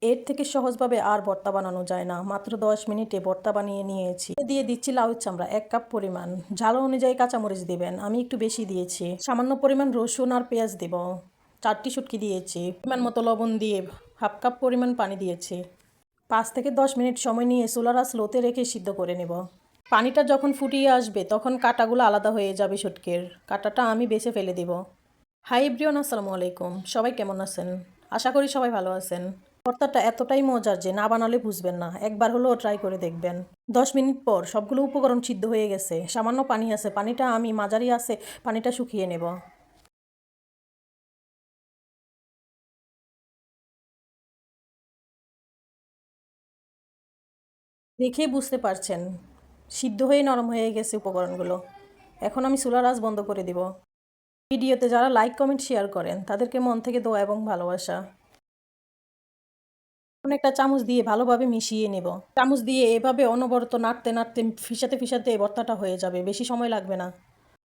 এর থেকে সহজভাবে আর ভর্তা বানানো যায় না। মাত্র 10 মিনিটে ভর্তা বানিয়ে নিয়েছি। দিয়ে দিচ্ছি লাউয়ের চামড়া 1 কাপ পরিমাণ। ঝাল অনুযায়ী কাঁচামরিচ দিবেন। আমি একটু বেশি দিয়েছি। সামান্য পরিমাণ রসুন আর পেঁয়াজ দিব। 4টি শুটকি দিয়েছি। পরিমাণ মতো লবণ দিয়ে 1/2 কাপ পরিমাণ পানি দিয়েছি। 5 থেকে 10 মিনিট সময় নিয়ে চুলার আঁচ লোতে রেখে সিদ্ধ করে নেব। পানিটা যখন ফুটিয়ে আসবে তখন কাঁটাগুলো আলাদা হয়ে যাবে শুটকির। কাঁটাটা আমি বেছে ফেলে দিব। হাই এভরিওয়ান, আসসালামু আলাইকুম। সবাই কেমন আছেন? আশা করি সবাই ভালো আছেন। ভর্তাটা এতটাই মজার যে না বানালে বুঝবেন না। একবার হলেও ট্রাই করে দেখবেন। 10 মিনিট পর সবগুলো উপকরণ সিদ্ধ হয়ে গেছে। সামান্য পানি আছে। পানিটা আমি মাঝারি আছে পানিটা শুকিয়ে নেব। দেখেই বুঝতে পারছেন সিদ্ধ হয়ে নরম হয়ে গেছে উপকরণগুলো। এখন আমি চুলার আঁচ বন্ধ করে দিব। ভিডিওতে যারা লাইক কমেন্ট শেয়ার করেন তাদেরকে মন থেকে দোয়া এবং ভালোবাসা। এখন একটা চামচ দিয়ে ভালোভাবে মিশিয়ে নেব। চামচ দিয়ে এভাবে অনবরত নাড়তে নাড়তে ফিসাতে ফিসাতে ভর্তাটা হয়ে যাবে। বেশি সময় লাগবে না।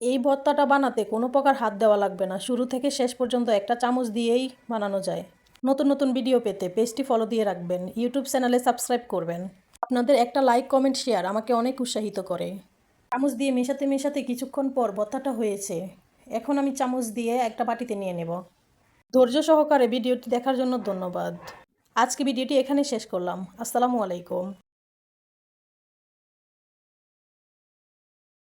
এই ভর্তাটা বানাতে কোনো প্রকার হাত দেওয়া লাগবে না। শুরু থেকে শেষ পর্যন্ত একটা চামচ দিয়েই বানানো যায়। নতুন নতুন ভিডিও পেতে পেজটি ফলো দিয়ে রাখবেন। ইউটিউব চ্যানেলে সাবস্ক্রাইব করবেন। আপনাদের একটা লাইক কমেন্ট শেয়ার আমাকে অনেক উৎসাহিত করে। চামচ দিয়ে মেশাতে মেশাতে কিছুক্ষণ পর ভর্তাটা হয়েছে। এখন আমি চামচ দিয়ে একটা বাটিতে নিয়ে নেব। ধৈর্য সহকারে ভিডিওটি দেখার জন্য ধন্যবাদ। আজকে ভিডিওটি এখানে শেষ করলাম। আসসালামু আলাইকুম।